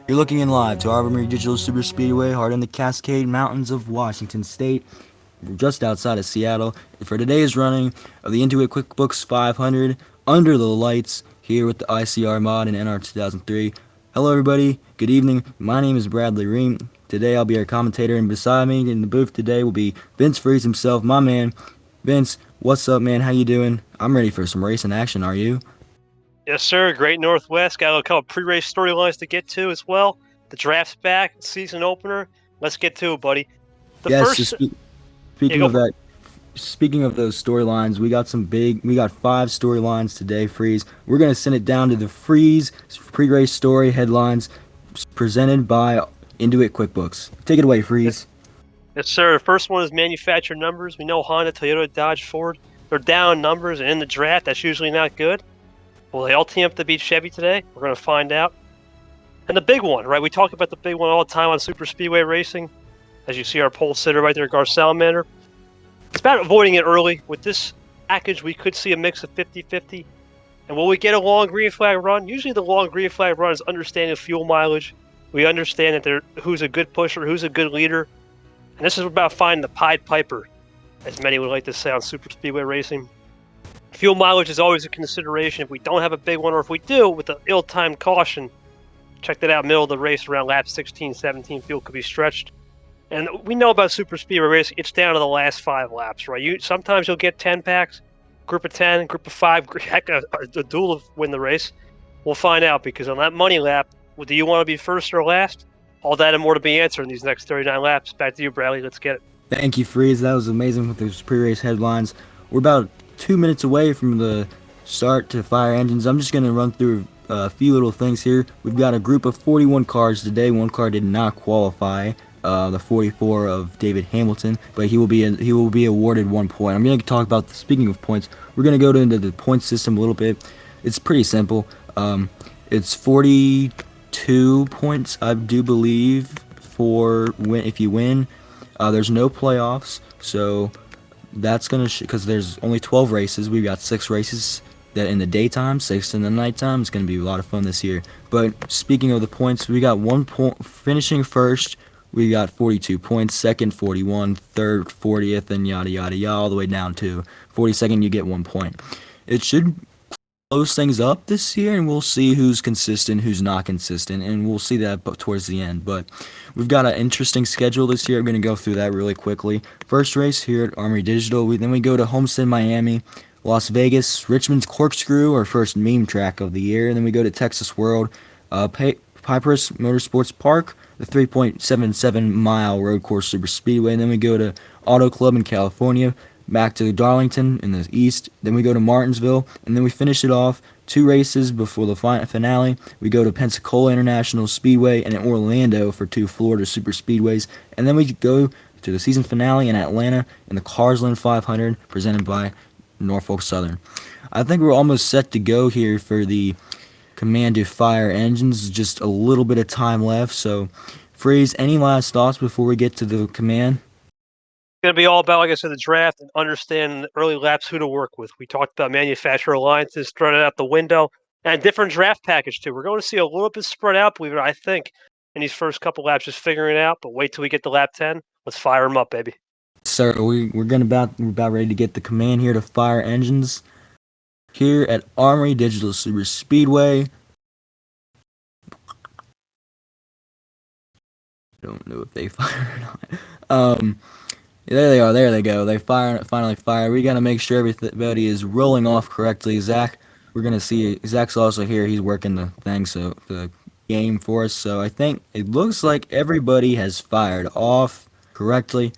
You're looking in live to Armory Digital Super Speedway, hard in the Cascade Mountains of Washington State, just outside of Seattle, for today's running of the Intuit QuickBooks 500 under the lights here with the ICR mod in NR 2003. Hello, everybody. Good evening. My name is Bradley Ream. Today I'll be our commentator, and beside me in the booth today will be Vince Freeze himself, my man. Vince, what's up, man? How you doing? I'm ready for some racing action. Are you? Yes, sir. Great Northwest. Got a couple pre-race storylines to get to as well. The draft's back, season opener. Let's get to it, buddy. The Yes. first, Speaking go of for it. that, speaking of those storylines, we got five storylines today, Freeze. We're going to send it down to the Freeze pre-race story headlines presented by Intuit QuickBooks. Take it away, Freeze. Yes, sir. The first one is manufacturer numbers. We know Honda, Toyota, Dodge, Ford. They're down numbers, and in the draft, that's usually not good. Will they all team up to beat Chevy today? We're going to find out. And the big one, right? We talk about the big one all the time on Super Speedway Racing. As you see our pole sitter right there, Gar Salamander. It's about avoiding it early. With this package, we could see a mix of 50-50. And will we get a long green flag run? Usually the long green flag run is understanding fuel mileage. We understand that who's a good pusher, who's a good leader. And this is about finding the Pied Piper, as many would like to say on Super Speedway Racing. Fuel mileage is always a consideration. If we don't have a big one, or if we do, with the ill-timed caution, check that out, middle of the race around lap 16, 17, fuel could be stretched. And we know about Super Speedway Racing, it's down to the last 5 laps, right? Sometimes you'll get 10 packs, group of 10, group of 5, heck, a duel of win the race. We'll find out, because on that money lap, do you want to be first or last? All that and more to be answered in these next 39 laps. Back to you, Bradley. Let's get it. Thank you, Freeze. That was amazing with those pre-race headlines. We're about 2 minutes away from the start to fire engines. I'm just going to run through a few little things here. We've got a group of 41 cars today. One car did not qualify, the 44 of David Hamilton, but he will be awarded 1 point. I'm going to talk about, speaking of points, we're going to go into the point system a little bit. It's pretty simple. It's 42 points, I do believe, for if you win. There's no playoffs, so that's gonna because there's only 12 races. We've got 6 races that in the daytime, 6 in the nighttime. It's gonna be a lot of fun this year. But speaking of the points, we got 1 point finishing first. We got 42 points. Second, 41. Third, 40th, and yada yada yada, all the way down to 42nd. You get 1 point. It should close things up this year, and we'll see who's consistent, who's not consistent, and we'll see that towards the end. But we've got an interesting schedule this year. I'm going to go through that really quickly. First race here at Armory Digital. Then we go to Homestead, Miami, Las Vegas, Richmond's Corkscrew, our first meme track of the year. And then we go to Texas World, Piper's Motorsports Park, the 3.77-mile road course super speedway. And then we go to Auto Club in California, back to Darlington in the east. Then we go to Martinsville, and then we finish it off 2 races before the finale. We go to Pensacola International Speedway and in Orlando for 2 Florida super speedways, and then we go to the season finale in Atlanta in the Carsland 500 presented by Norfolk Southern. I think we're almost set to go here for the command to fire engines. Just a little bit of time left, so Freeze, any last thoughts before we get to the command? Going to be all about, like I said, the draft and understanding the early laps who to work with. We talked about manufacturer alliances, thrown it out the window, and a different draft package too. We're going to see a little bit spread out, believe it or not, I think, in these first couple laps, just figuring it out. But wait till we get to lap 10. Let's fire them up, baby. Sir, we're about ready to get the command here to fire engines here at Armory Digital Super Speedway. Don't know if they fire or not. There they are. There they go. They finally fire. We gotta make sure everybody is rolling off correctly. Zach, we're gonna see. Zach's also here. He's working the thing, so the game for us. So I think it looks like everybody has fired off correctly.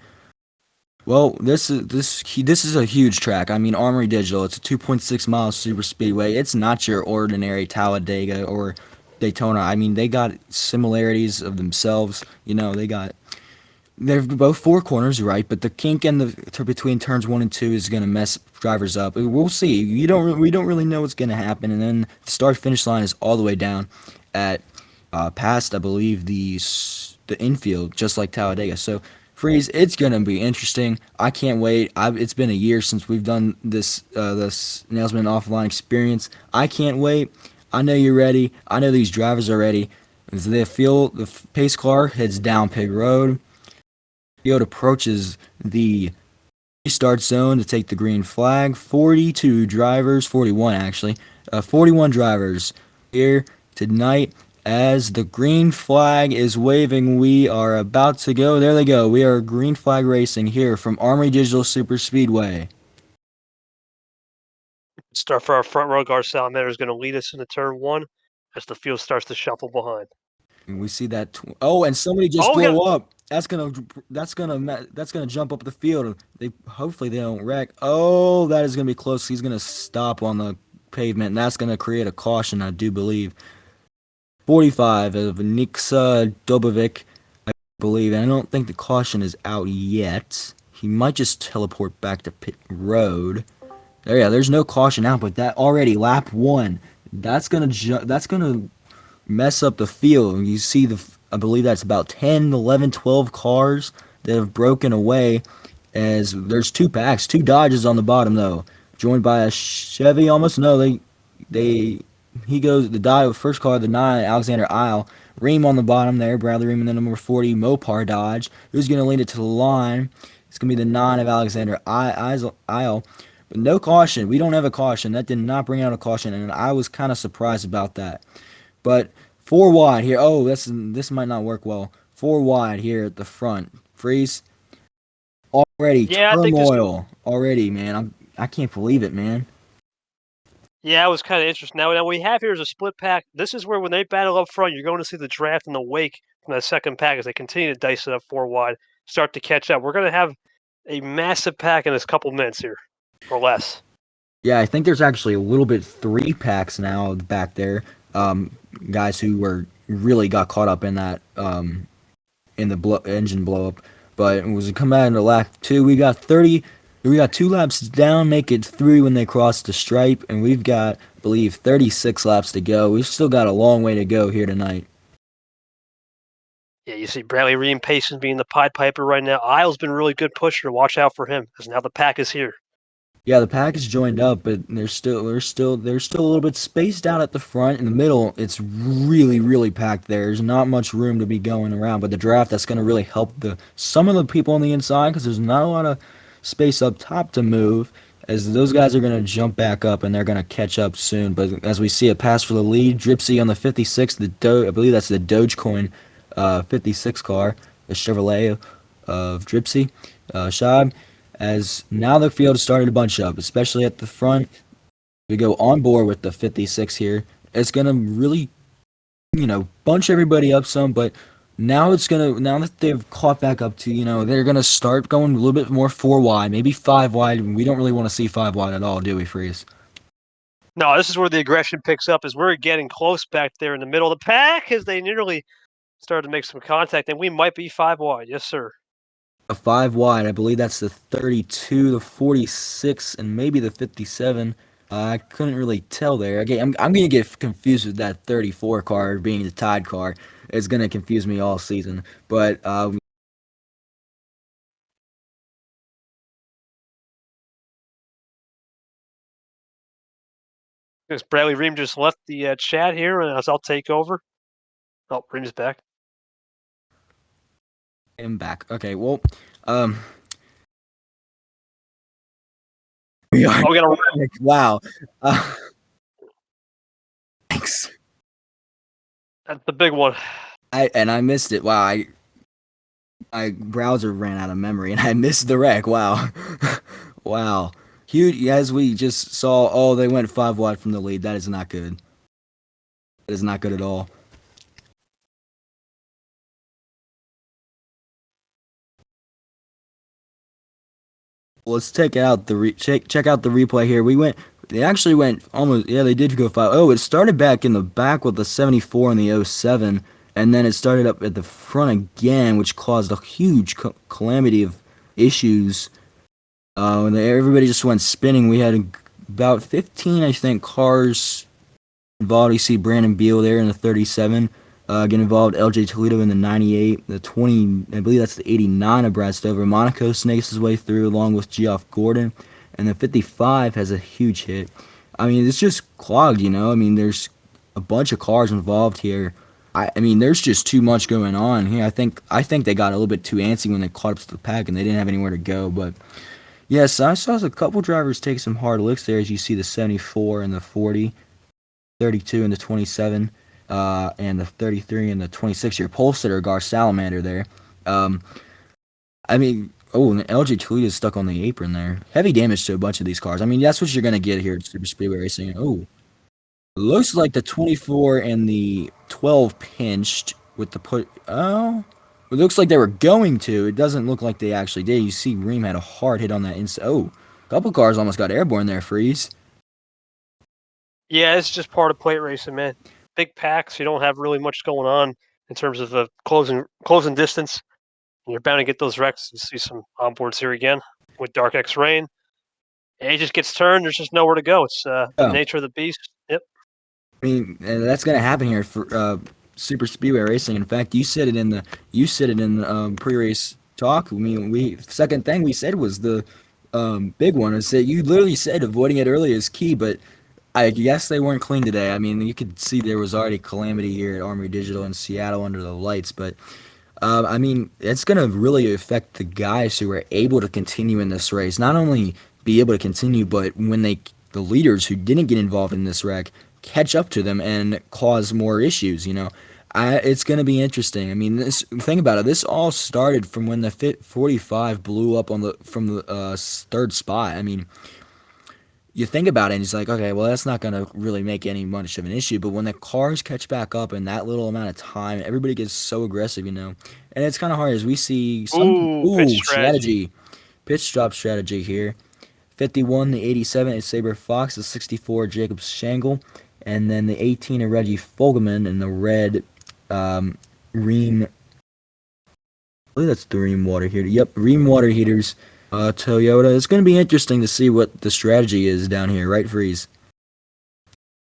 Well, this is a huge track. I mean, Armory Digital. It's a 2.6 mile super speedway. It's not your ordinary Talladega or Daytona. I mean, they got similarities of themselves. You know, they're both 4 corners, right? But the kink in between turns 1 and 2 is gonna mess drivers up. We'll see. We don't really know what's gonna happen. And then the start finish line is all the way down at past, I believe, the infield, just like Talladega. So Freeze, it's gonna be interesting. I can't wait. It's been a year since we've done this Nailsman offline experience. I can't wait. I know you're ready. I know these drivers are ready. As the pace car heads down pig road. Field approaches the start zone to take the green flag. 42 drivers, 41 actually, 41 drivers here tonight. As the green flag is waving, we are about to go. There they go. We are green flag racing here from Armory Digital Super Speedway. Start for our front row. Garcelle Manor is going to lead us into turn one as the field starts to shuffle behind. And we see that. Oh, and somebody just Oh, we got blew up. That's gonna jump up the field. Hopefully they don't wreck. Oh, that is gonna be close. He's gonna stop on the pavement, and that's gonna create a caution, I do believe. 45 of Niksa Dobovic, I believe. And I don't think the caution is out yet. He might just teleport back to pit road. There's no caution out, but that already lap one. That's gonna mess up the field. You see I believe that's about 10, 11, 12 cars that have broken away as there's two packs, two Dodges on the bottom though, joined by a Chevy almost. No, they he goes the first car, the 9 Alexander Isle, Ream on the bottom there, Bradley Ream, and then number 40 Mopar Dodge. Who's going to lead it to the line? It's going to be the 9 of Alexander Isle. But no caution. We don't have a caution. That did not bring out a caution, and I was kind of surprised about that. But 4 wide here. Oh, this might not work well. 4 wide here at the front. Freeze. Already yeah, I think this. turmoil. Already, man. I can't believe it, man. Yeah, it was kind of interesting. Now we have here is a split pack. This is where when they battle up front, you're going to see the draft in the wake from that second pack as they continue to dice it up 4 wide, start to catch up. We're going to have a massive pack in this couple minutes here, or less. Yeah, I think there's actually a little bit 3 packs now back there. Guys who were really got caught up in that in the engine blow up. But it was come out into lap 2. We got 2 laps down, make it 3 when they cross the stripe, and we've got, I believe, 36 laps to go. We've still got a long way to go here tonight. Yeah, you see Bradley Ream Payson being the Pied Piper right now. Isle's been a really good pusher. Watch out for him, because now the pack is here. Yeah, the pack is joined up, but they're still a little bit spaced out at the front. In the middle, it's really, really packed there. There's not much room to be going around, but the draft, that's going to really help some of the people on the inside because there's not a lot of space up top to move, as those guys are going to jump back up and they're going to catch up soon. But as we see a pass for the lead, Dripsy on the 56, I believe that's the Dogecoin 56 car, the Chevrolet of Dripsy, Shab. As now the field is starting to bunch up, especially at the front. We go on board with the 56 here. It's going to really, bunch everybody up some, but now that they've caught back up to, they're going to start going a little bit more 4 wide, maybe 5 wide. We don't really want to see 5 wide at all, do we, Freeze? No, this is where the aggression picks up as we're getting close back there in the middle of the pack as they nearly started to make some contact, and we might be 5 wide. Yes, sir. A 5 wide, I believe that's the 32, the 46, and maybe the 57. I couldn't really tell there. Again, I'm gonna get confused with that 34 car being the tied car. It's gonna confuse me all season. But Because Bradley Ream just left the chat here, and as I'll take over. Oh, Ream's back. I'm back. Okay, well, um, we are. Oh, we got a Wow. Thanks. That's the big one. I missed it. Wow. My browser ran out of memory and I missed the wreck. Wow. Wow. Huge. As we just saw, oh, they went 5 wide from the lead. That is not good. That is not good at all. Let's check out check out the replay here. They actually went almost. Yeah, they did go 5. Oh, it started back in the back with the 74 and the 07, and then it started up at the front again, which caused a huge calamity of issues. And everybody just went spinning. We had about 15, I think, cars involved. You see Brandon Beal there in the 37. Get involved, LJ Toledo in the 98, the 20, I believe that's the 89 of Brad Stover. Monaco snakes his way through along with Geoff Gordon, and the 55 has a huge hit. I mean, it's just clogged, I mean, there's a bunch of cars involved here. I mean, there's just too much going on here. I think they got a little bit too antsy when they caught up to the pack and they didn't have anywhere to go. But yes, I saw a couple drivers take some hard looks there, as you see the 74 and the 40, 32 and the 27, and the 33 and the 26. Your pole sitter, Gar Salamander there. Um, I mean, oh, and LG Toledo is stuck on the apron there. Heavy damage to a bunch of these cars. I mean, that's what you're gonna get here at Super Speedway Racing. Oh, looks like the 24 and the 12 pinched with the put. Oh, it looks like they were going to. It doesn't look like they actually did. You see, Ream had a hard hit on that inside. Oh, a couple cars almost got airborne there. Freeze. Yeah, it's just part of plate racing, man. Big packs, you don't have really much going on in terms of closing distance. You're bound to get those wrecks. You see some onboards here again with Dark X Rain. And he just gets turned. There's just nowhere to go. It's the Oh, nature of the beast. Yep. I mean, that's gonna happen here for Super Speedway Racing. In fact, you said it in the pre-race talk. I mean, we second thing we said was the big one. Is that you literally said avoiding it early is key, but I guess they weren't clean today. I mean, you could see there was already calamity here at Armory Digital in Seattle under the lights, but I mean, it's going to really affect the guys who are able to continue in this race. Not only be able to continue, but when the leaders who didn't get involved in this wreck catch up to them and cause more issues. It's going to be interesting. I mean, this think about it. This all started from when the Fit 45 blew up from the third spot. I mean, you think about it and it's like, okay, well, that's not going to really make any much of an issue. But when the cars catch back up in that little amount of time, everybody gets so aggressive. And it's kind of hard as we see some, Ooh, pitch strategy. pitch stop strategy here. 51, the 87 is Saber Fox, the 64, Jacob Shangle, and then the 18 of Reggie Fogelman, and the red Ream, I believe that's the Ream water heater. Yep, Ream water heaters. Toyota. It's going to be interesting to see what the strategy is down here, right, Freeze?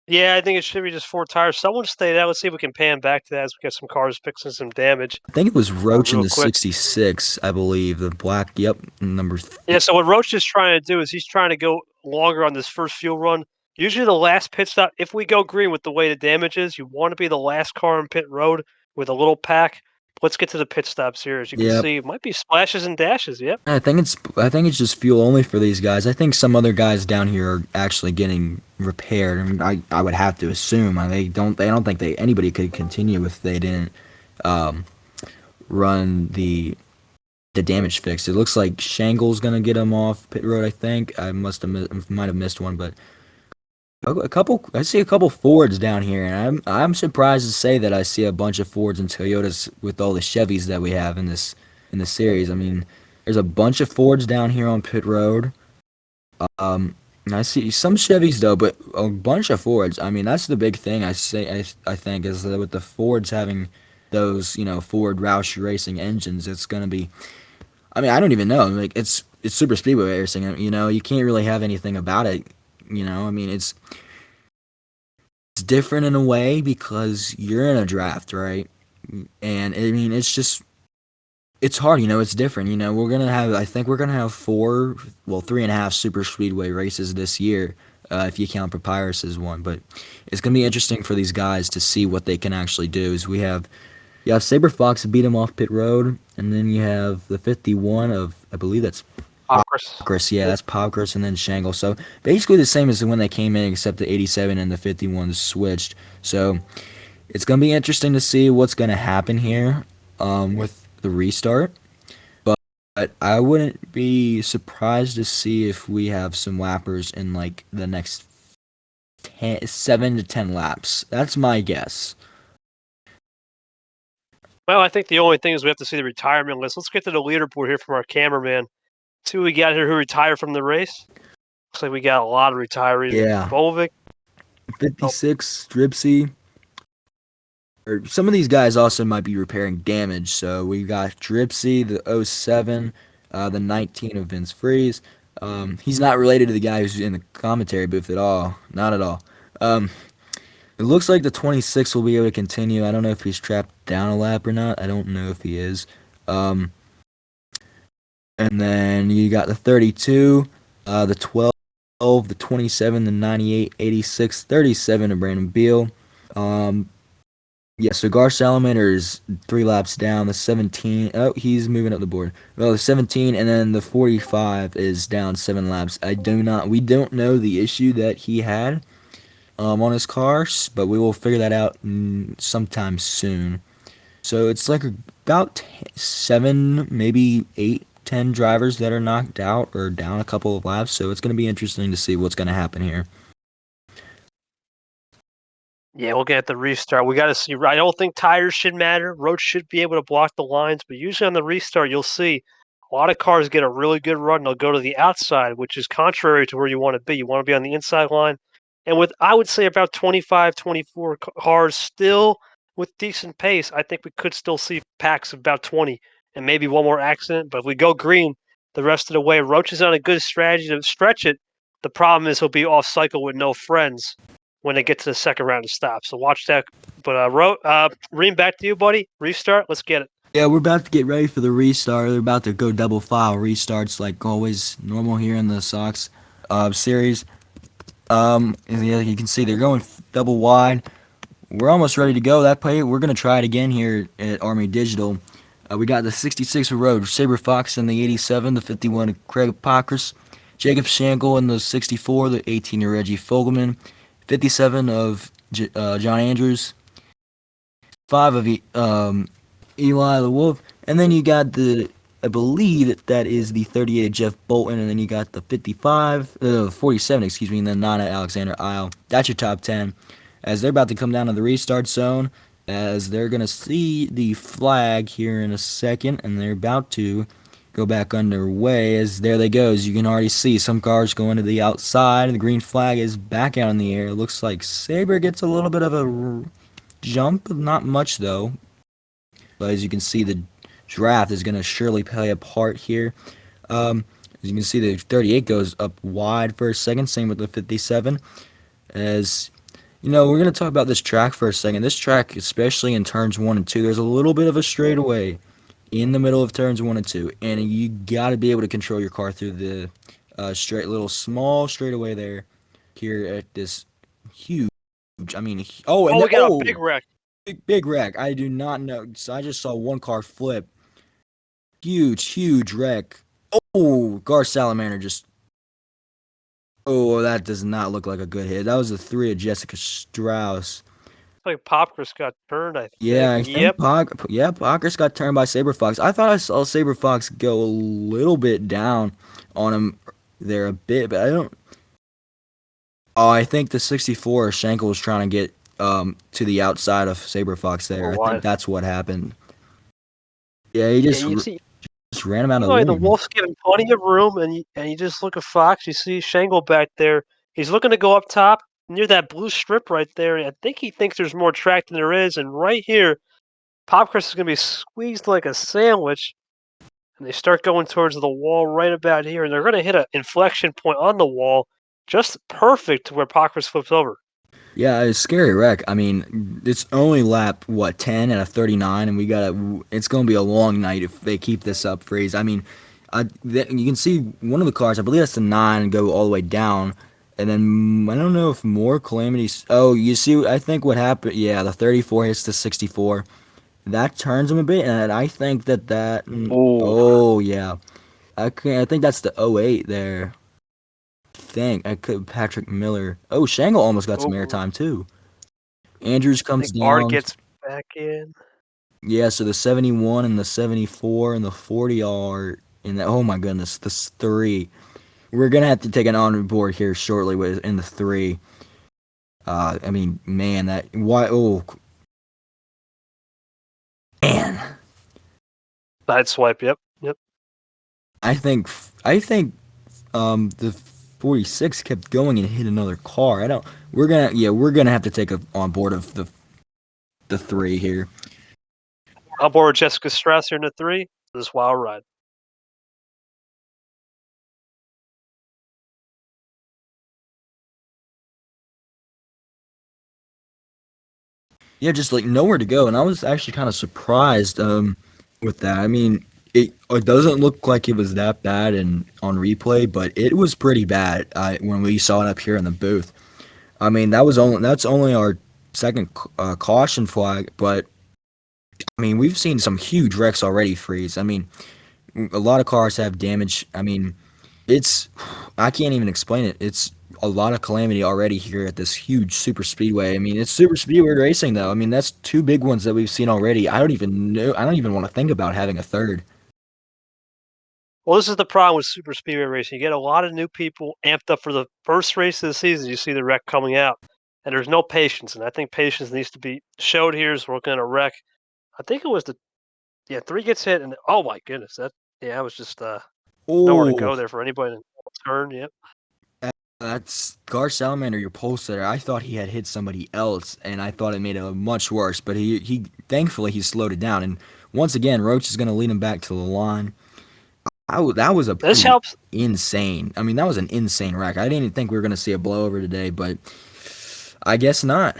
Yeah, I think it should be just 4 tires. Someone stayed out. Let's see if we can pan back to that as we get some cars fixing some damage I think it was Roach in real the quick. 66, I believe. The black, yep, number. Yeah, so what Roach is trying to do is he's trying to go longer on this first fuel run. Usually the last pit stop, if we go green with the way the damage is, you want to be the last car on pit road with a little pack. Let's get to the pit stops here. As you can Yep. see, it might be splashes and dashes. Yep. I think it's just fuel only for these guys. I think some other guys down here are actually getting repaired. I mean, I would have to assume. They don't think anybody could continue if they didn't um, run the damage fixed. It looks like Shangle's gonna get him off pit road. I think I might have missed one, but a couple. I see a couple Fords down here, and I'm surprised to say that I see a bunch of Fords and Toyotas with all the Chevys that we have in this series. I mean, there's a bunch of Fords down here on pit road. And I see some Chevys though, but a bunch of Fords. I mean, that's the big thing. I think is that with the Fords having those Ford Roush Racing engines, it's gonna be. I mean, I don't even know. Like it's super speedway racing. You can't really have anything about it. I mean, it's different in a way because you're in a draft, right? And I mean, it's hard. It's different. I think we're gonna have four, well, 3.5 super speedway races this year. If you count Papyrus as one, but it's gonna be interesting for these guys to see what they can actually do. Is you have Saber Fox beat him off pit road, and then you have the 51 of, I believe that's Chris. Chris. Yeah, that's Chris, and then Shangle. So basically the same as when they came in, except the 87 and the 51 switched. So it's gonna be interesting to see what's gonna happen here with the restart. But I wouldn't be surprised to see if we have some lappers in like the next 7 to 10 laps. That's my guess. Well, I think the only thing is we have to see the retirement list. Let's get to the leaderboard here from our cameraman. See who we got here who retired from the race. Looks like we got a lot of retirees. Yeah, Volvic. Oh, 56, Dripsy. Or some of these guys also might be repairing damage. So we got Dripsy, the '07, the 19 of Vince Freeze. He's not related to the guy who's in the commentary booth at all. Not at all. Um, it looks like the 26 will be able to continue. I don't know if he's trapped down a lap or not. I don't know if he is. Um, and then you got the 32, the 12, the 27, the 98, 86, 37 of Brandon Beal. Um, Yeah, so Gar Salamander is 3 laps down. The 17. Oh, he's moving up the board. Well, the 17, and then the 45 is down 7 laps. I do not. We don't know the issue that he had on his car, but we will figure that out sometime soon. So it's like about 7, maybe 8, 10 drivers that are knocked out or down a couple of laps. So it's going to be interesting to see what's going to happen here. Yeah, we'll get at the restart. We got to see. I don't think tires should matter. Roach should be able to block the lines, but usually on the restart, you'll see a lot of cars get a really good run. And they'll go to the outside, which is contrary to where you want to be. You want to be on the inside line. And with, I would say, about 25, 24 cars still with decent pace, I think we could still see packs of about 20 and maybe one more accident. But if we go green the rest of the way, Roach is on a good strategy to stretch it. The problem is he'll be off cycle with no friends when they get to the second round of stops. So watch that. But Reem, back to you, buddy. Restart. Let's get it. Yeah, we're about to get ready for the restart. They're about to go double file restarts like always normal here in the Sox series. And yeah, you can see they're going double wide. We're almost ready to go. That play, we're gonna try it again here at Army Digital. We got the 66 Road, Saber Fox in the 87, the 51 Craig Pockers, Jacob Shangle in the 64, the 18 Reggie Fogelman, 57 of John Andrews, 5 of Eli the Wolf, and then you got the, I believe that is the 38 Jeff Bolton, and then you got the 55, 47, excuse me, and then 9 Alexander Isle. That's your top 10. As they're about to come down to the restart zone, as they're going to see the flag here in a second, and they're about to go back underway. As there they go, as you can already see, some cars going to the outside, and the green flag is back out in the air. It looks like Saber gets a little bit of a jump, not much though. But as you can see, the draft is going to surely play a part here. As you can see, the 38 goes up wide for a second, same with the 57. As you know, we're going to talk about this track for a second. This track, especially in turns 1 and 2, there's a little bit of a straightaway in the middle of turns 1 and 2, and you got to be able to control your car through the straight, little small straightaway there. Here at this huge, I mean, oh, and Oh, then, we got a big oh, wreck. big wreck. I do not know. So I just saw one car flip. Huge wreck. Oh, Gar Salamander just. Oh, that does not look like a good hit. That was the 3 of Jessica Strauss. It's like Popkris got turned, I Yeah, think. I think Yep. Pockers got turned by Saber Fox. I thought I saw Saber Fox go a little bit down on him there a bit, but I don't. Oh, I think the 64 Schenkel was trying to get to the outside of Saber Fox there. Or I think what? that's what happened. Yeah, he Yeah, you see, just ran him out you of the know, the lane. Wolf's giving plenty of room, and you just look at Fox. You see Shangle back there. He's looking to go up top near that blue strip right there. I think he thinks there's more track than there is. And right here, Popkris is going to be squeezed like a sandwich. And they start going towards the wall right about here, and they're going to hit an inflection point on the wall, just perfect to where Popkris flips over. Yeah, it's scary wreck. I mean, it's only lap what 10 and a 39, and we gotta. It's gonna be a long night if they keep this up, Freeze. I mean, you can see one of the cars. I believe that's the 9 and go all the way down, and then I don't know if more calamities. Oh, you see, I think what happened. Yeah, the 34 hits the 64. That turns him a bit, and I think Oh, oh yeah, I think that's the 08 there. Think I could Patrick Miller. Oh, Shangle almost got some oh, airtime too. Andrews I comes think Art down. gets back in. Yeah, so the 71 and the 74 and the 40 are in that. Oh my goodness, this 3. We're gonna have to take an on board here shortly with in the 3. I mean, man, that why? Oh man, Side swipe. Yep. Yep. I think the 46 kept going and hit another car. I don't. We're gonna have to take a on board of the 3 here. On board Jessica Strasser in the 3. This wild ride. Yeah, just like nowhere to go, and I was actually kind of surprised with that. I mean, it doesn't look like it was that bad in on replay, but it was pretty bad when we saw it up here in the booth. I mean, that's only our second caution flag. But I mean, we've seen some huge wrecks already. Freeze. I mean, a lot of cars have damage. I mean, it's I can't even explain it. It's a lot of calamity already here at this huge super speedway. I mean, it's super speedway racing though. I mean, that's two big ones that we've seen already. I don't even know. I don't even want to think about having a third. Well, this is the problem with super speedway racing. You get a lot of new people amped up for the first race of the season. You see the wreck coming out, and there's no patience. And I think patience needs to be showed here. As we're going to wreck. I think it was the three gets hit, and oh my goodness, it was just nowhere to Oh, go there for anybody to turn. Yep. that's Gar Salamander, your pole sitter. I thought he had hit somebody else, and I thought it made it much worse. But he thankfully he slowed it down. And once again, Roach is going to lead him back to the line. That was a This pretty helps. insane. I mean, that was an insane wreck. I didn't even think we were going to see a blowover today, but I guess not.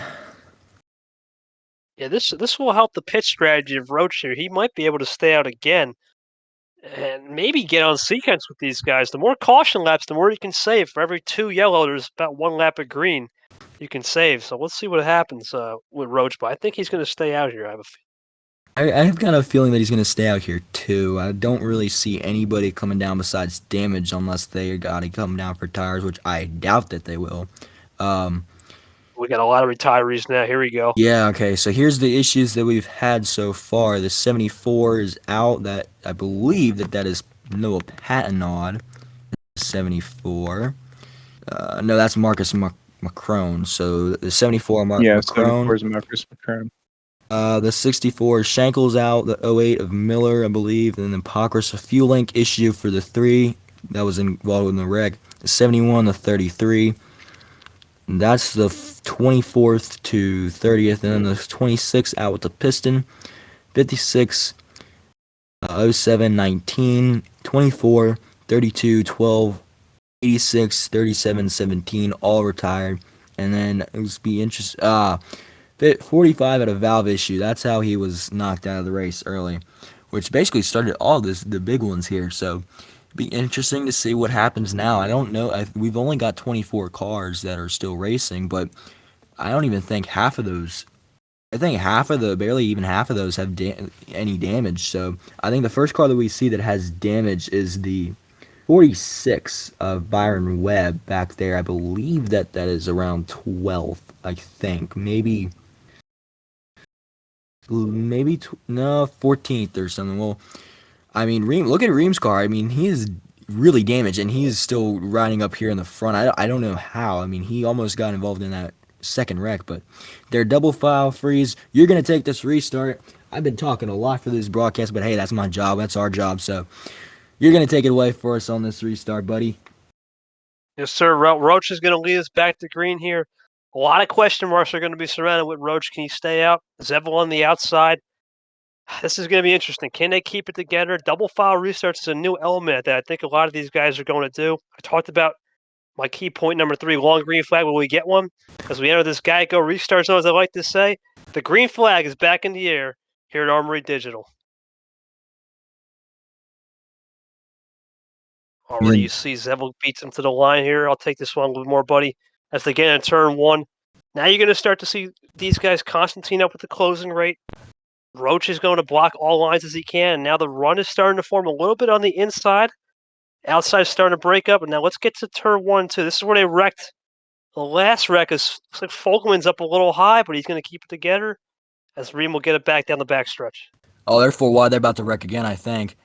Yeah, this will help the pitch strategy of Roach here. He might be able to stay out again and maybe get on sequence with these guys. The more caution laps, the more you can save. For every two yellow, there's about one lap of green you can save. So let's see what happens with Roach. But I think he's going to stay out here. I have a I've got a feeling that he's going to stay out here too. I don't really see anybody coming down besides damage unless they got to come down for tires, which I doubt that they will. Um, We got a lot of retirees now. Here we go. yeah, okay, so here's the issues that we've had so far. The 74 is out. That I believe that is Noah Patinod. 74. No, that's Marcus Macron. So the 74 Yeah, Macron. 74 is Marcus McCrum. The 64 is Shankles out. The 08 of Miller, I believe. And then Pockrass, a fuel link issue for the 3 that was involved in the wreck. The 71, the 33. And that's the 24th to 30th. And then the 26 out with the piston. 56, 07, 19, 24, 32, 12, 86, 37, 17, all retired. And then it would be interesting. 45 at a valve issue. That's how he was knocked out of the race early, which basically started all the big ones here. So it'd be interesting to see what happens now. I don't know. We've only got 24 cars that are still racing, but I don't even think half of those. I think barely even half of those have any damage. So I think the first car that we see that has damage is the 46 of Byron Webb back there. I believe that is around 12th. I think maybe no 14th or something. Well, I mean, look at Ream's car. I mean, he is really damaged, and he is still riding up here in the front. I don't know how. I mean, he almost got involved in that second wreck, but they're double file freeze. You're gonna take this restart. I've been talking a lot for this broadcast, but hey, that's my job. That's our job. So you're gonna take it away for us on this restart, buddy. Yes, sir. Roach is going to lead us back to green here. A lot of question marks are going to be surrounded with Roach. Can he stay out? Zevel on the outside. This is going to be interesting. Can they keep it together? Double file restarts is a new element that I think a lot of these guys are going to do. I talked about my key point number 3, long green flag. Will we get one? As we enter this Geico restart zone, as I like to say, the green flag is back in the air here at Armory Digital. Already you see Zevel beats him to the line here. I'll take this one a little more, buddy. As they get in turn 1. Now you're going to start to see these guys Constantine up with the closing rate. Roach is going to block all lines as he can. And now the run is starting to form a little bit on the inside. Outside is starting to break up. And now let's get to turn 1, 2. This is where they wrecked. The last wreck looks like Fogelman's up a little high, but he's going to keep it together as Ream will get it back down the backstretch. Oh, they're 4 wide. They're about to wreck again, I think.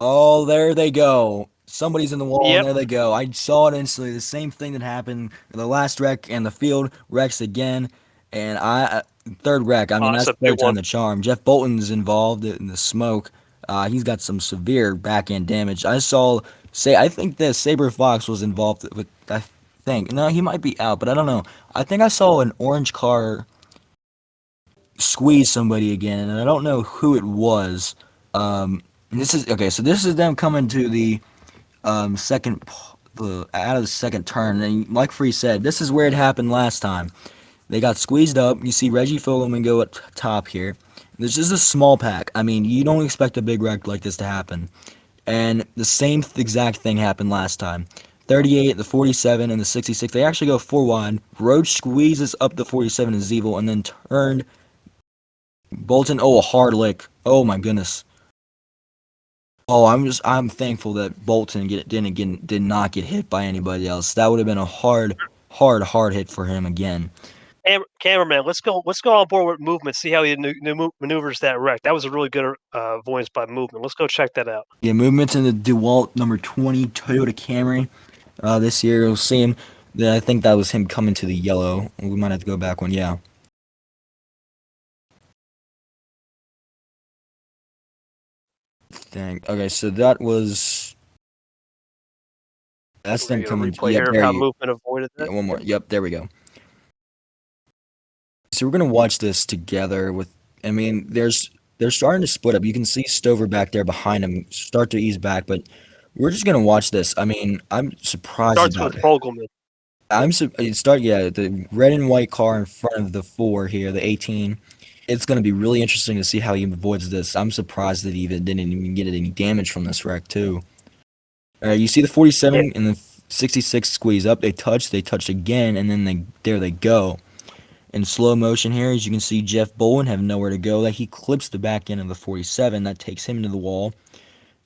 Oh, there they go. Somebody's in the wall, Yep. and there they go. I saw it instantly. The same thing that happened in the last wreck, and the field wrecks again. And third wreck. I mean, That's that's a big third time one. the charm. Jeff Bolton's involved in the smoke. He's got some severe back end damage. I think the Saber Fox was involved with. I think no, he might be out, but I don't know. I think I saw an orange car squeeze somebody again, and I don't know who it was. This is okay. So this is them coming to the second, out of the second turn, and like Free said, this is where it happened last time. They got squeezed up. You see Reggie Fogelman go at top here. This is a small pack. I mean, you don't expect a big wreck like this to happen. And the same exact thing happened last time. 38, the 47, and the 66. They actually go four wide. Roach squeezes up the 47 and Zeeble, and then turned Bolton. Oh, a hard lick. Oh my goodness. Oh, I'm thankful that Bolton did not get hit by anybody else. That would have been a hard hit for him again. Cameraman, let's go on board with movement. See how he maneuvers that wreck. That was a really good avoidance by movement. Let's go check that out. Yeah, movements in the DeWalt number 20 Toyota Camry. This year you'll see him. I think that was him coming to the yellow. We might have to go back one. Yeah. Dang. Okay, so that's We're them gonna coming. replay Yep, here of there how you. movement avoided Yeah, that. one more. Yep, there we go. So we're gonna watch this together with. I mean, they're starting to split up. You can see Stover back there behind him start to ease back, but we're just gonna watch this. I mean, I'm surprised Starts about with it. Fogelman. Yeah, the red and white car in front of the four here, the 18. It's gonna be really interesting to see how he avoids this. I'm surprised that he didn't even get any damage from this wreck too. You see the Yeah, 47 and the 66 squeeze up. They touch again, and then there they go. In slow motion here, as you can see, Jeff Bowen have nowhere to go. Like he clips the back end of the 47, that takes him into the wall.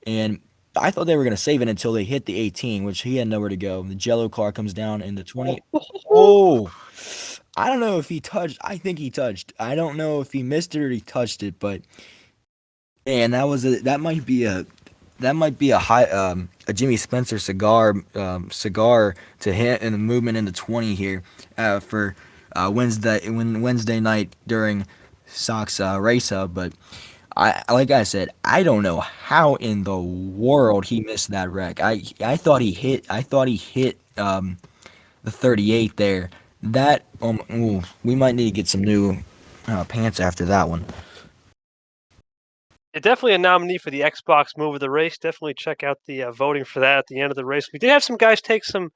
And I thought they were gonna save it until they hit the 18, which he had nowhere to go. The Jello car comes down in the 20. Oh, I don't know if he touched. I think he touched. I don't know if he missed it or he touched it, but and that might be a Jimmy Spencer cigar to hit in the movement into 20 here for Wednesday night during Sox Race Hub. But like I said, I don't know how in the world he missed that wreck. I thought he hit the 38 there. That ooh, we might need to get some new pants after that one. definitely a nominee for the Xbox Move of the Race. Definitely check out the voting for that at the end of the race. We did have some guys take some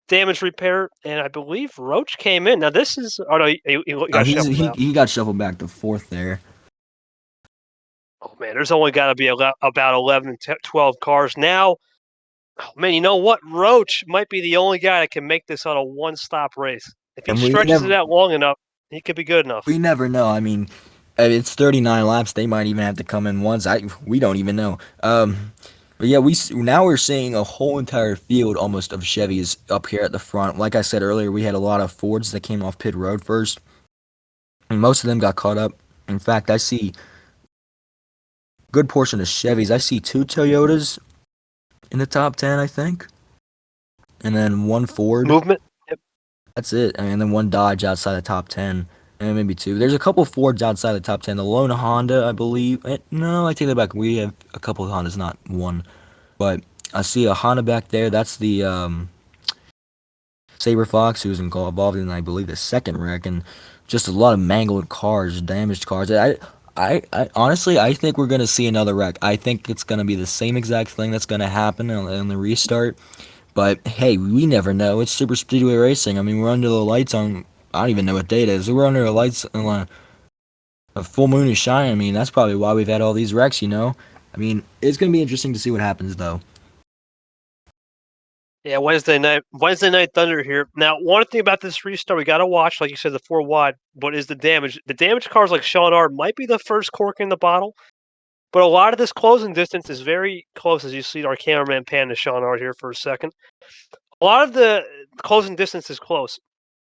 damage repair, and I believe Roach came in. Now this is no, he got shuffled out. He got shuffled back to fourth there. Oh man, there's only got to be about 11, 12 cars now. Oh, man, you know what? Roach might be the only guy that can make this on a one-stop race. If he And stretches it out long enough, he could be good enough. we never know. I mean, it's 39 laps. They might even have to come in once. We don't even know. But yeah, now we're seeing a whole entire field almost of Chevys up here at the front. Like I said earlier, we had a lot of Fords that came off pit road first, and most of them got caught up. In fact, I see a good portion of Chevys. I see two Toyotas in the top 10, I think, and then one Ford. Movement. Yep. That's it. I mean, and then one Dodge outside the top 10. And maybe two. There's a couple Fords outside the top 10. The lone Honda, I believe. No, I take that back. We have a couple of Hondas, not one. But I see a Honda back there. That's the Saber Fox, who's involved in, I believe, the second wreck. And just a lot of mangled cars, damaged cars. I honestly, I think we're going to see another wreck. I think it's going to be the same exact thing that's going to happen on the restart. But hey, we never know. It's super speedway racing. I mean, we're under the lights on. I don't even know what date it is. We're under the lights on a full moon is shining. I mean, that's probably why we've had all these wrecks. I mean, it's gonna be interesting to see what happens though. Yeah, Wednesday night Thunder here. Now, one thing about this restart we got to watch, like you said, the four wide. But is the damage? The damaged cars like Sean R might be the first cork in the bottle. But a lot of this closing distance is very close, as you see our cameraman pan to Sean R here for a second. A lot of the closing distance is close.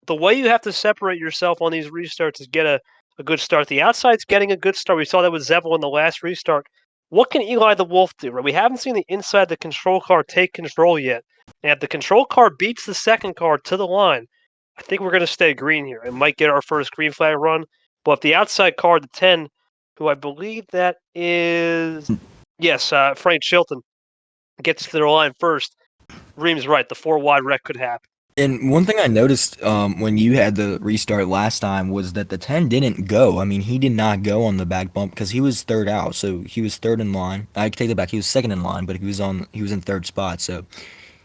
The way you have to separate yourself on these restarts is get a good start. The outside's getting a good start. We saw that with Zevel in the last restart. What can Eli the Wolf do? Right? We haven't seen the inside the control car take control yet. And if the control car beats the second car to the line, I think we're going to stay green here and might get our first green flag run. But if the outside car, the 10, who I believe that is, yes, Frank Chilton, gets to the line first, Reem's right. The four wide wreck could happen. And one thing I noticed when you had the restart last time was that the 10 didn't go. I mean, he did not go on the back bump because he was third out, so he was third in line. I take that back. He was second in line, but he was in third spot, so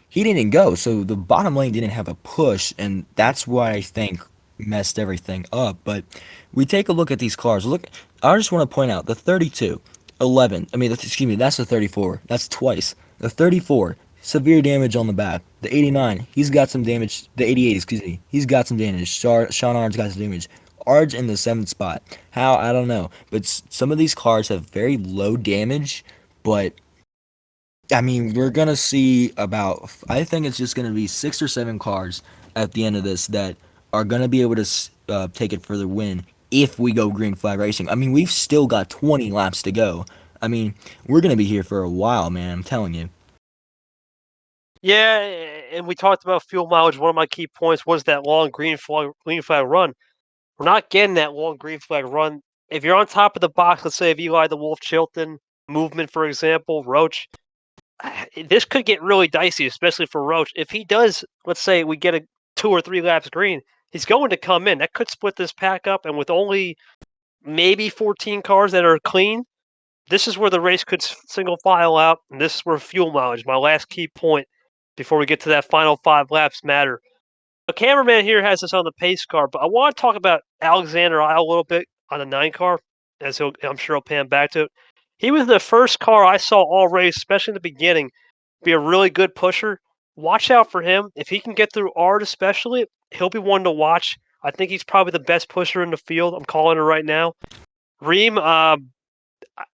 he didn't go. So the bottom lane didn't have a push, and that's why I think messed everything up. But we take a look at these cars. Look, I just want to point out the 32, 11. I mean, excuse me, that's the 34. That's twice. The 34. severe damage on the back. The 89, he's got some damage. The 88, excuse me, he's got some damage. Sean Arn's got some damage. Arge in the 7th spot. How? I don't know. But some of these cars have very low damage, but I mean, we're gonna see about. I think it's just gonna be 6 or 7 cars at the end of this that are gonna be able to take it for the win if we go green flag racing. I mean, we've still got 20 laps to go. I mean, we're gonna be here for a while, man. I'm telling you. Yeah, and we talked about fuel mileage. One of my key points was that long green flag run. We're not getting that long green flag run. If you're on top of the box, let's say if Eli the Wolf Chilton movement, for example, Roach, this could get really dicey, especially for Roach. If he does, let's say we get a 2 or 3 laps green, he's going to come in. That could split this pack up, and with only maybe 14 cars that are clean, this is where the race could single file out, and this is where fuel mileage, my last key point before we get to that final 5 laps, matter. A cameraman here has us on the pace car, but I want to talk about Alexander Isle a little bit on the 9 car, as I'm sure he'll pan back to it. He was the first car I saw all race, especially in the beginning, be a really good pusher. Watch out for him. If he can get through Art, especially, he'll be one to watch. I think he's probably the best pusher in the field. I'm calling it right now. Reem,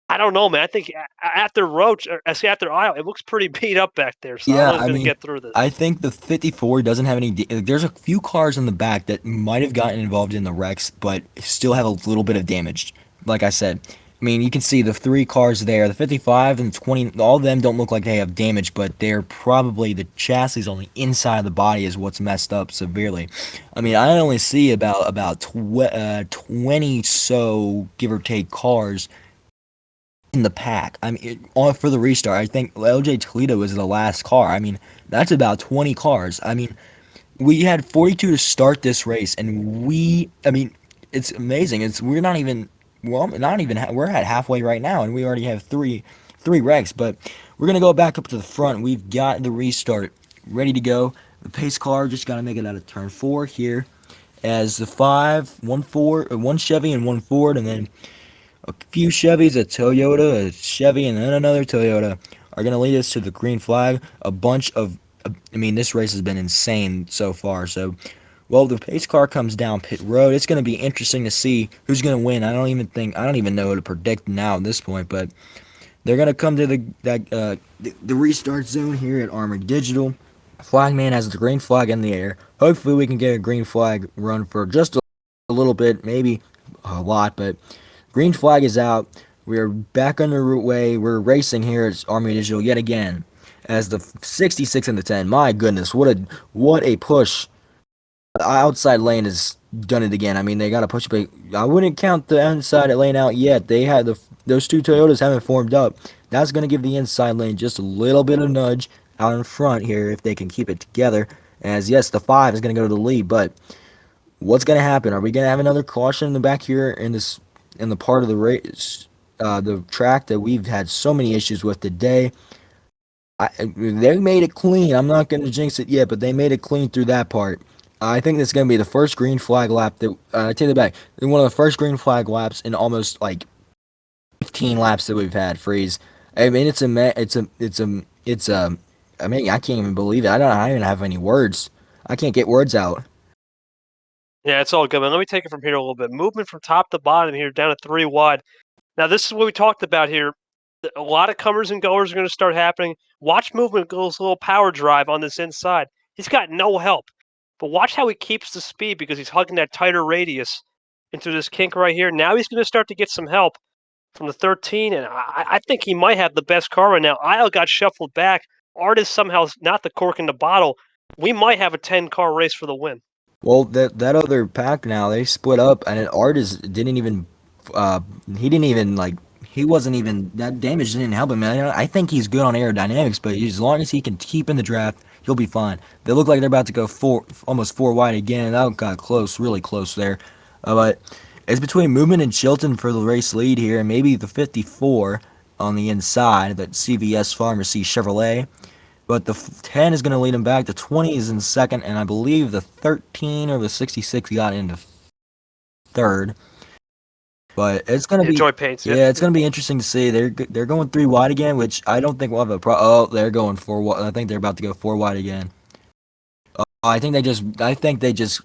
I don't know, man. I think after Roach, or after Isle, it looks pretty beat up back there. So I don't Yeah, know if he's I going to mean, get through this. I think the 54 doesn't have any. There's a few cars in the back that might have gotten involved in the wrecks, but still have a little bit of damage. Like I said, I mean, you can see the 3 cars there, the 55 and 20. All of them don't look like they have damage, but they're probably the chassis on the inside of the body is what's messed up severely. I mean, I only see about 20 so give or take cars in the pack. I mean, on for the restart, I think LJ Toledo was the last car. I mean, that's about 20 cars. I mean, we had 42 to start this race, and I mean, it's amazing. We're not even, well, not even, we're at halfway right now, and we already have three wrecks. But we're gonna go back up to the front. We've got the restart ready to go. The pace car just gotta make it out of turn 4 here. As the one Chevy and one Ford, and then a few Chevys, a Toyota, a Chevy, and then another Toyota are going to lead us to the green flag. A bunch of, I mean, this race has been insane so far. So, well, the pace car comes down pit road. It's going to be interesting to see who's going to win. I don't even know how to predict now at this point, but they're going to come to the restart zone here at Armored Digital. Flagman has the green flag in the air. Hopefully, we can get a green flag run for just a little bit, maybe a lot, but green flag is out. We are back underway. We're racing here at Army Digital yet again as the 66 and the 10. My goodness, what a push! The outside lane has done it again. I mean, they got to push, but I wouldn't count the inside lane out yet. Those 2 Toyotas haven't formed up. That's going to give the inside lane just a little bit of nudge out in front here if they can keep it together. As yes, the 5 is going to go to the lead, but what's going to happen? Are we going to have another caution in the back here in the part of the race, the track that we've had so many issues with today? They made it clean. I'm not going to jinx it yet, but they made it clean through that part. I think this is going to be the first green flag lap that I take it back. One of the first green flag laps in almost like 15 laps that we've had. Freeze. I mean, it's a. I mean, I can't even believe it. I don't even have any words. I can't get words out. Yeah, it's all good, man. Let me take it from here a little bit. Movement from top to bottom here, down to 3 wide. Now, this is what we talked about here. A lot of comers and goers are going to start happening. Watch movement goes a little power drive on this inside. He's got no help. But watch how he keeps the speed because he's hugging that tighter radius into this kink right here. Now he's going to start to get some help from the 13, and I think he might have the best car right now. Isle got shuffled back. Art is somehow not the cork in the bottle. We might have a 10-car race for the win. Well, that other pack now they split up, and Artis didn't even, uh, he didn't even like, he wasn't even that damage didn't help him. I think he's good on aerodynamics, but as long as he can keep in the draft, he'll be fine. They look like they're about to go almost 4 wide again. That got close, really close there. But it's between Movement and Chilton for the race lead here, and maybe the 54 on the inside that CVS Pharmacy Chevrolet. But the 10 is going to lead him back. The 20 is in second, and I believe the 13 or the 66 got into third. But it's gonna Yeah, be, joint paints. Yep. yeah, it's gonna be interesting to see. They're going three wide again, which I don't think we'll have a pro. Oh, they're going four wide. I think they're about to go four wide again. I think they just.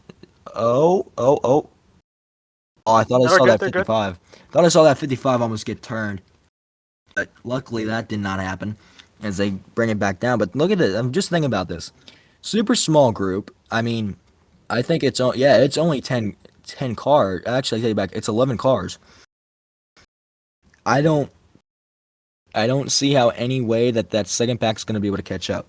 Oh, oh, oh. Oh, I thought I They're saw good. that They're good. 55. Thought I saw that 55 almost get turned. But luckily that did not happen as they bring it back down. But look at it. I'm just thinking about this. Super small group. I mean, I think it's only 10 cars. Actually, I take it back. It's 11 cars. I don't I don't see how any way that second pack's going to be able to catch up.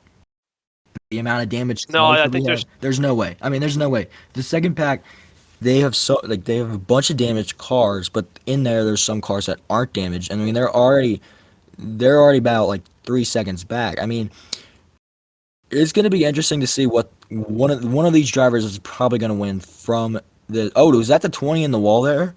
The amount of damaged No, cars I that we think have, there's there's no way. I mean, there's no way. The second pack, they have a bunch of damaged cars, but in there's some cars that aren't damaged. I mean, they're already about like 3 seconds back. I mean, it's going to be interesting to see what one of these drivers is probably going to win from the. Oh, was that the 20 in the wall there?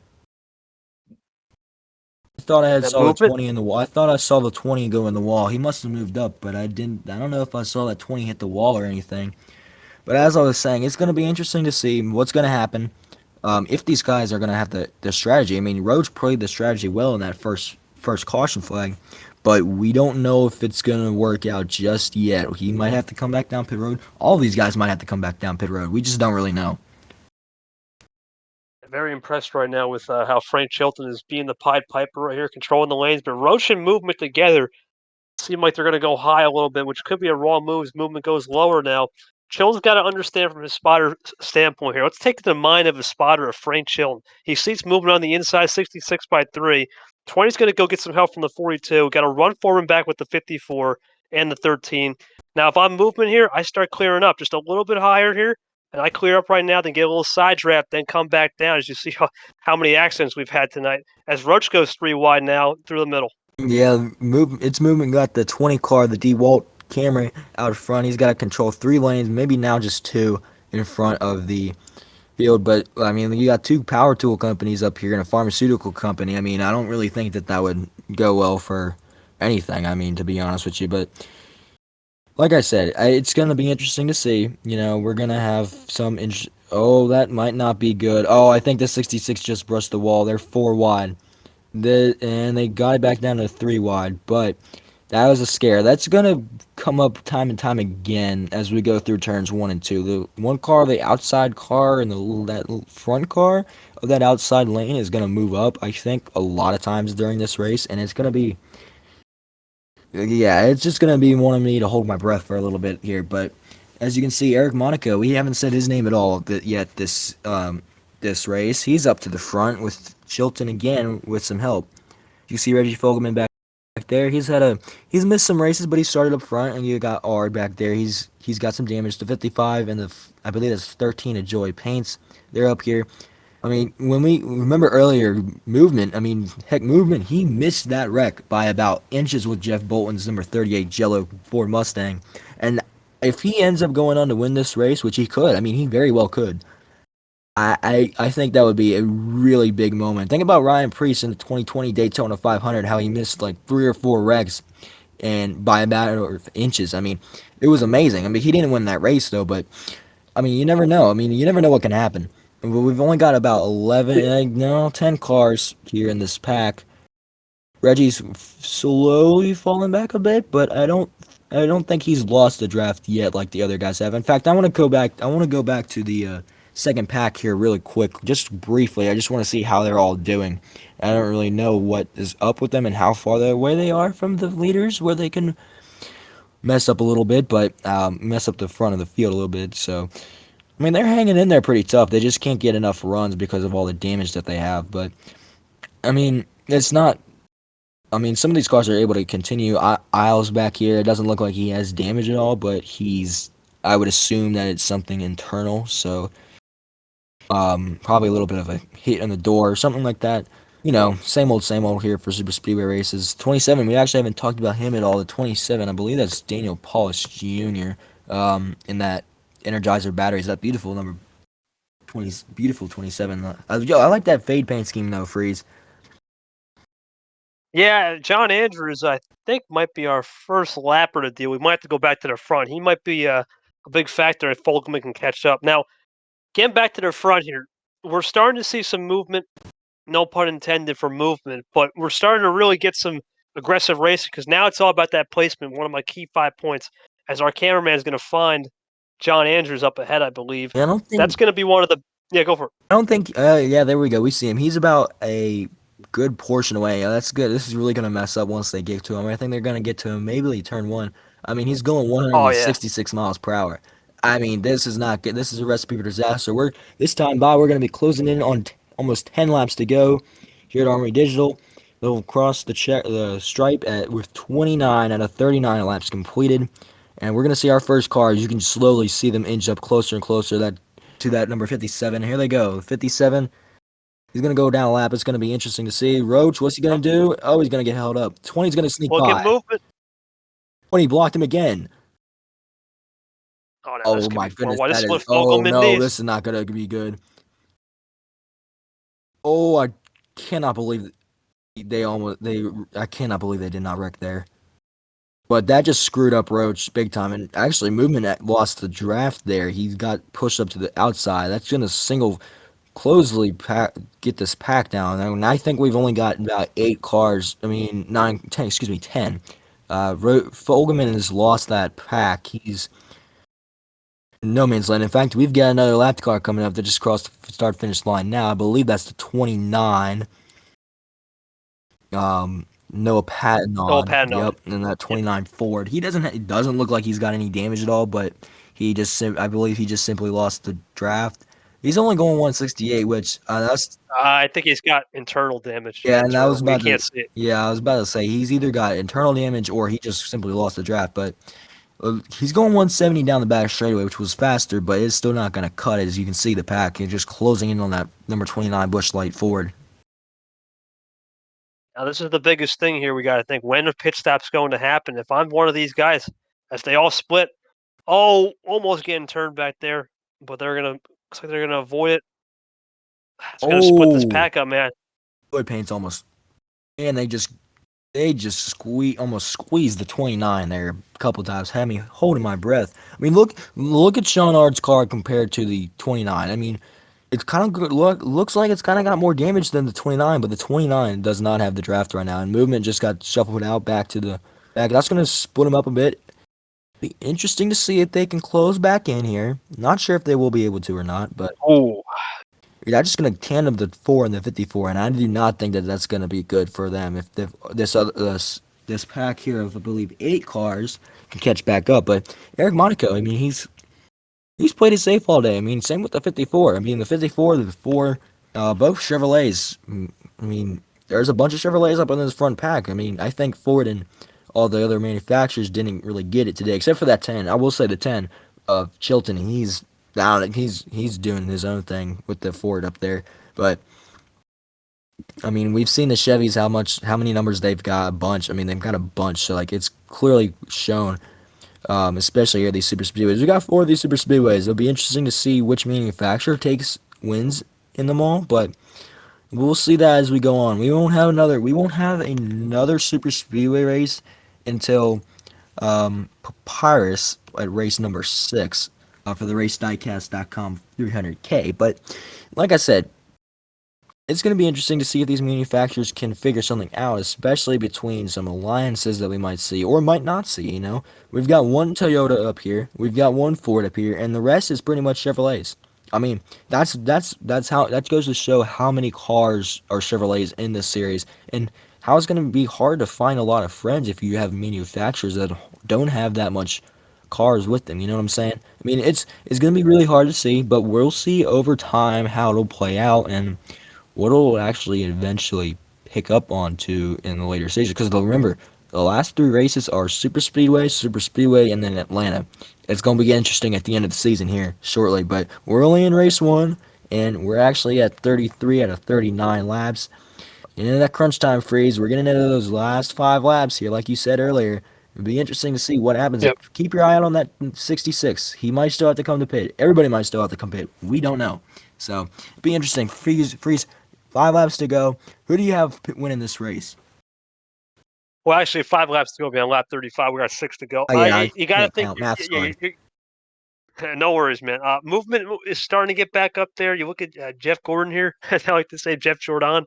I thought I had that saw the movement. 20 in the wall. I thought I saw the 20 go in the wall. He must have moved up, but I didn't. I don't know if I saw that 20 hit the wall or anything. But as I was saying, it's going to be interesting to see what's going to happen. If these guys are going to have the strategy. I mean, Rhodes played the strategy well in that first caution flag, but we don't know if it's going to work out just yet. He might have to come back down pit road. All these guys might have to come back down pit road. We just don't really know. Very impressed right now with how Frank Chilton is being the Pied Piper right here, controlling the lanes. But Roche and movement together seem like they're going to go high a little bit, which could be a wrong move. His movement goes lower now. Chilton's got to understand from his spotter standpoint here. Let's take the mind of a spotter of Frank Chilton. He sees movement on the inside, 66 by 3. 20's going to go get some help from the 42. Got to run forward and back with the 54 and the 13. Now, if I'm movement here, I start clearing up just a little bit higher here. And I clear up right now, then get a little side draft, then come back down as you see how many accidents we've had tonight. As Roach goes 3 wide now through the middle. Yeah, its movement got the 20 car, the DeWalt Camry out front. He's got to control 3 lanes, maybe now just two in front of the field. But I mean, you got two power tool companies up here and a pharmaceutical company. I mean, I don't really think that would go well for anything. I mean, to be honest with you, but like I said, it's gonna be interesting to see. We're gonna have some. Oh, that might not be good. Oh, I think the 66 just brushed the wall. They're four wide. And they got it back down to three wide, but that was a scare. That's gonna come up time and time again as we go through turns one and two. The one car, the outside car, and that front car of that outside lane is gonna move up. I think a lot of times during this race, and it's gonna be, yeah, it's just gonna be wanting me to hold my breath for a little bit here. But as you can see, Eric Monaco, we haven't said his name at all yet this race. He's up to the front with Chilton again with some help. You see Reggie Fogelman back there. He's missed some races, but he started up front, and you got R back there. He's got some damage to 55 and I believe that's 13 of Joy Paints. They're up here. I mean, when we remember earlier movement, I mean, heck, movement. He missed that wreck by about inches with Jeff Bolton's number 38 Jello Ford Mustang, and if he ends up going on to win this race, which he could, I mean, he very well could. I think that would be a really big moment. Think about Ryan Preece in the 2020 Daytona 500, how he missed like 3 or 4 wrecks and by a matter of inches. I mean, it was amazing. I mean, he didn't win that race though, but I mean, you never know. I mean, you never know what can happen. But we've only got about 11, no, 10 cars here in this pack. Reggie's slowly falling back a bit, but I don't think he's lost the draft yet like the other guys have. In fact, I want to go back. I want to go back to the second pack here really quick, just briefly. I just want to see how they're all doing. I don't really know what is up with them and how far away they are from the leaders, where they can mess up a little bit, but mess up the front of the field a little bit. So, I mean, they're hanging in there pretty tough. They just can't get enough runs because of all the damage that they have. But I mean, it's not. I mean, some of these cars are able to continue. Isles back here, it doesn't look like he has damage at all, but I would assume that it's something internal. So, probably a little bit of a hit on the door or something like that. Same old here for Super Speedway races. 27, we actually haven't talked about him at all. The 27, I believe that's Daniel Paulus Jr. In that Energizer batteries. That beautiful number 20, beautiful 27. I like that fade paint scheme though, Freeze. Yeah, John Andrews, I think, might be our first lapper to deal. We might have to go back to the front. He might be a big factor if Folkman can catch up. Now, getting back to the front here, we're starting to see some movement no pun intended for movement, but we're starting to really get some aggressive racing because now it's all about that placement. One of my key 5 points, as our cameraman is going to find John Andrews up ahead, I believe. Yeah, I don't think That's going to be one of the. Yeah, go for it. I don't think. Yeah, there we go. We see him. He's about a good portion away. That's good. This is really gonna mess up once they get to him. I think they're gonna get to him. Maybe turn one. I mean, he's going Oh yeah. 166 miles per hour. I mean, this is not good. This is a recipe for disaster. We're this time by we're gonna be closing in on almost 10 laps to go here at Armory Digital. They'll cross the stripe with 29 out of 39 laps completed, and we're gonna see our first cars. You can slowly see them inch up closer and closer. To that number 57. Here they go. 57. He's going to go down a lap. It's going to be interesting to see. Roach, what's he going to do? Oh, he's going to get held up. 20's going to sneak Look at by. movement. 20 blocked him again. Oh, now this Oh could my be fun. goodness, Why this that is is. what Oh Fogelman no, needs. this is not going to be good. Oh, I cannot believe they almost they. I cannot believe they did not wreck there. But that just screwed up Roach big time. And actually, Movement lost the draft there. He got pushed up to the outside. That's going to closely get this pack down. I mean, I think we've only got about 8 cars. I mean, 9, 10. Excuse me, 10. Fogelman has lost that pack. He's in no man's land. In fact, we've got another lap car coming up that just crossed the start finish line now. I believe that's the 29. Noah Oh, Patton. Patton on. Yep, and that Yep. 29 Ford. It doesn't look like he's got any damage at all, but I believe he just simply lost the draft. He's only going 168, which that's I think he's got internal damage. yeah, and I was Internal. We about to can't see it. yeah, I was about to say he's either got internal damage or he just simply lost the draft. But he's going 170 down the back straightaway, which was faster, but it's still not going to cut it. As you can see, the pack is just closing in on that number 29 Busch Light Ford. Now this is the biggest thing here. We got to think when a pit stop's going to happen. If I'm one of these guys, as they all split, oh, almost getting turned back there, but they're gonna. Looks like they're gonna avoid it. It's gonna split this Oh, pack up, man. wood paint's almost, and they just almost squeezed the 29 there a couple times, had me holding my breath. I mean, look at Sean Ard's car compared to the 29. I mean, it's kind of good. Looks like it's kind of got more damage than the 29, but the 29 does not have the draft right now, and movement just got shuffled out back to the back. That's going to split them up a bit. Be interesting to see if they can close back in here. Not sure if they will be able to or not, but Ooh, they're just going to tandem the 4 and the 54, and I do not think that that's going to be good for them if this pack here of I believe 8 cars can catch back up. But Eric Monaco, I mean, he's played it safe all day. I mean, same with the 54. I mean, the 54, the 4, both Chevrolets. I mean, there's a bunch of Chevrolets up in this front pack. I mean, I think Ford and all the other manufacturers didn't really get it today, except for that 10. I will say the 10 of Chilton. He's down. He's doing his own thing with the Ford up there. But I mean, we've seen the Chevys how many numbers they've got. A bunch. I mean, they've got a bunch. So like, it's clearly shown especially here at these super speedways. We got 4 of these super speedways. It'll be interesting to see which manufacturer takes wins in them all, but we'll see that as we go on. We won't have another super speedway race until Papyrus at race number 6 for the racediecast.com 300K. But like I said, it's going to be interesting to see if these manufacturers can figure something out, especially between some alliances that we might see or might not see. We've got one Toyota up here, we've got one Ford up here, and the rest is pretty much Chevrolets. I mean, that's how that goes to show how many cars are Chevrolets in this series, and how it's going to be hard to find a lot of friends if you have manufacturers that don't have that much cars with them. You know what I'm saying? I mean, it's going to be really hard to see, but we'll see over time how it'll play out and what it'll actually eventually pick up onto in the later stages. Because remember, the last 3 races are Super Speedway, and then Atlanta. It's going to be interesting at the end of the season here shortly. But we're only in race 1, and we're actually at 33 out of 39 laps. And in that crunch time freeze, we're getting into those last 5 laps here, like you said earlier. It'd be interesting to see what happens. yep. Keep your eye out on that 66. He might still have to come to pit. Everybody might still have to come pit. We don't know. So it'd be interesting. Freeze. 5 laps to go. Who do you have winning this race? Well, actually, 5 laps to go. Be on lap 35. We got 6 to go. Oh yeah, I You got to can't think. count. Math's hard. No worries, man. Movement is starting to get back up there. You look at Jeff Gordon here. As I like to say, Jeff Jordan.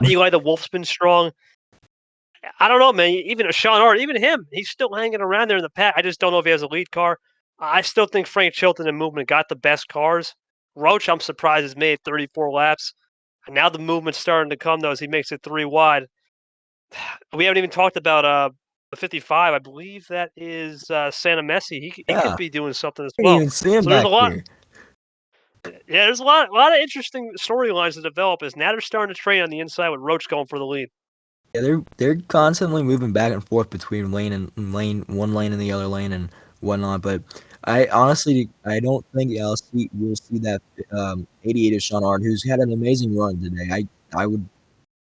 Eli the Wolf's been strong. I don't know, man. Even Sean Hart, even him, he's still hanging around there in the pack. I just don't know if he has a lead car. I still think Frank Chilton and Movement got the best cars. Roach, I'm surprised, has made 34 laps. And now the movement's starting to come, though, as he makes it three wide. We haven't even talked about the 55. I believe that is Santa Messi. He could Yeah, be doing something as I didn't well. even see him So there's a back lot. here. Yeah, there's a lot of interesting storylines to develop. As now they're starting to train on the inside with Roach going for the lead. Yeah, they're constantly moving back and forth between lane and lane, one lane and the other lane and whatnot. But I honestly, I don't think you'll see that 88 of Sean Hart, who's had an amazing run today. I would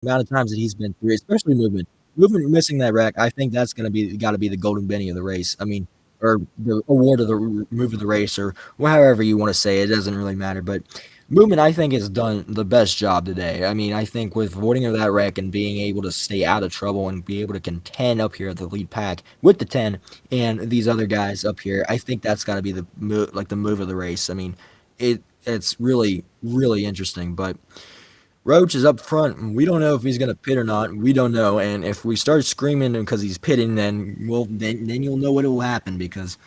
amount of times that he's been through, especially movement. Movement missing that rack, I think that's gonna be got to be the golden Benny of the race. I mean, or the award of the move of the race, or however you want to say it. It doesn't really matter. But movement, I think, has done the best job today. I mean, I think with avoiding of that wreck and being able to stay out of trouble and be able to contend up here at the lead pack with the 10 and these other guys up here, I think that's got to be the the move of the race. I mean, it's really interesting, but. Roach is up front. And we don't know if he's going to pit or not. We don't know. And if we start screaming because he's pitting, then you'll know what will happen because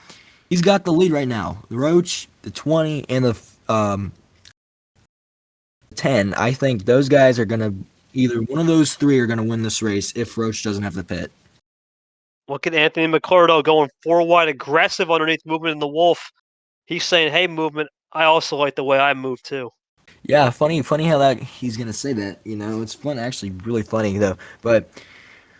he's got the lead right now. The Roach, the 20, and the 10. I think those guys are going to either one of those three are going to win this race if Roach doesn't have to pit. Look at Anthony McClurdo going four wide, aggressive underneath Movement in the Wolf. He's saying, "Hey, Movement, I also like the way I move too." Yeah, funny how that he's gonna say that. You know, it's fun, actually, really funny though. But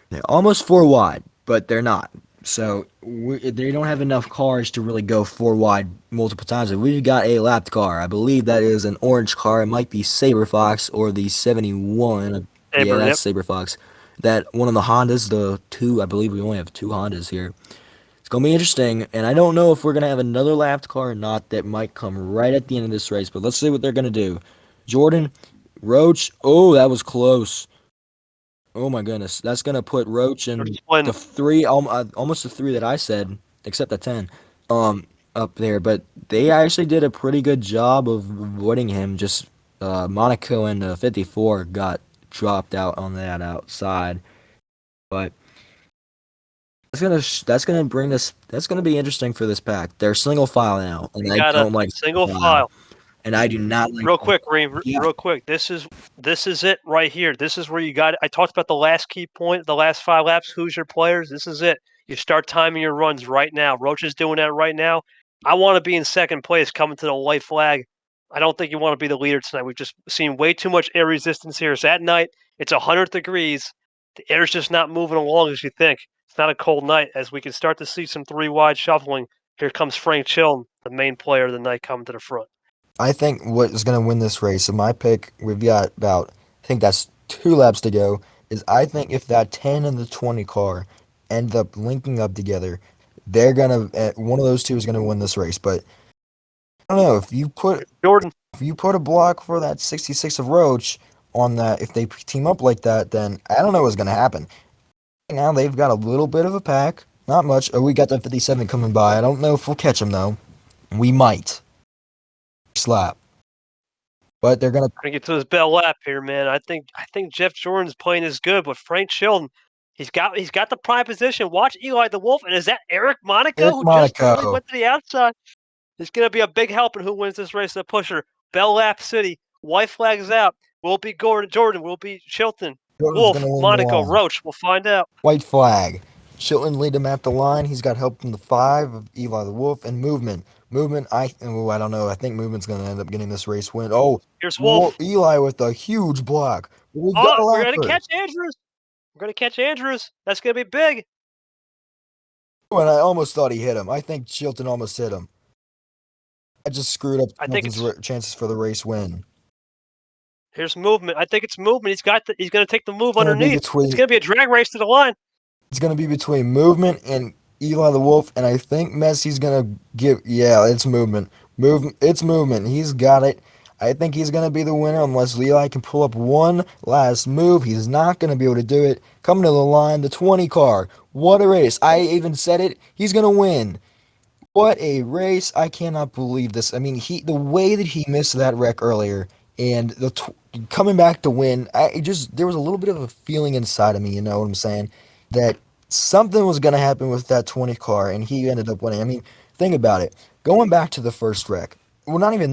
they're almost four wide, but they're not. So they don't have enough cars to really go four wide multiple times. And we've got a lapped car. I believe that is an orange car. It might be Saber Fox or the 71. Yeah, Saber, that's yep. Saber Fox. That one of the Hondas, the two. I believe we only have two Hondas here. It's gonna be interesting, and I don't know if we're gonna have another lapped car or not. That might come right at the end of this race. But let's see what they're gonna do. Jordan, Roach. Oh, that was close. Oh my goodness, that's gonna put Roach They're in the splitting. three, almost the three that I said, except the 10, up there. But they actually did a pretty good job of avoiding him. Just Monaco and 54 got dropped out on that outside. But that's gonna bring this. That's gonna be interesting for this pack. They're single file now, and We I got a don't like single single file, file. and I do not like. Real quick, Reem, Yeah, real quick. This is it right here. This is where you got it. I talked about the last key point, the last five laps. Who's your players? This is it. You start timing your runs right now. Roach is doing that right now. I want to be in second place coming to the white flag. I don't think you want to be the leader tonight. We've just seen way too much air resistance here. It's at night. It's 100 degrees. The air's just not moving along as you think. It's not a cold night. As we can start to see some three wide shuffling, here comes Frank Chilton, the main player of the night, coming to the front. I think what is going to win this race, in my pick, we've got about, I think that's two laps to go, is I think if that 10 and the 20 car end up linking up together, they're going to, one of those two is going to win this race. But I don't know, Jordan, if you put a block for that 66 of Roach on that, if they team up like that, then I don't know what's going to happen. Now they've got a little bit of a pack, not much. Oh, we got the 57 coming by. I don't know if we'll catch him, though. We might. Slap. But they're going to gonna get to his bell lap here, man. I think Jeff Jordan's playing is good, but Frank Chilton, he's got the prime position. Watch Eli the Wolf, and is that Eric Monaco Eric who just barely Monaco. went to the outside? He's gonna be a big help in who wins this race. The pusher, Bell Lap City, white flag is out. Will it be Gordon Jordan? Will it be Chilton? Jordan's going Wolf, to win the Monaco, line. Roach. We'll find out. White flag. Chilton lead him at the line. He's got help from the 5 of Eli the Wolf and movement. Movement, I don't know. I think movement's going to end up getting this race win. Oh, Here's Wolf. Eli with a huge block. We got Oh, a we're lap gonna catch first. Andrews. We're gonna catch Andrews. That's gonna be big. Oh, and I almost thought he hit him. I think Chilton almost hit him. I just screwed up I think Chilton's it's chances for the race win. Here's movement. I think it's movement. He's gonna take the move It's going to be underneath. It's between gonna be a drag race to the line. It's gonna be between movement and Eli the Wolf, and I think Messi's gonna give. Yeah, it's movement. It's movement. He's got it. I think he's gonna be the winner unless Eli can pull up one last move. He's not gonna be able to do it. Coming to the line, the 20 car. What a race! I even said it. He's gonna win. What a race! I cannot believe this. I mean, the way that he missed that wreck earlier and coming back to win, there was a little bit of a feeling inside of me, you know what I'm saying, that something was gonna happen with that 20 car, and he ended up winning. I mean, think about it. Going back to the first wreck, well, not even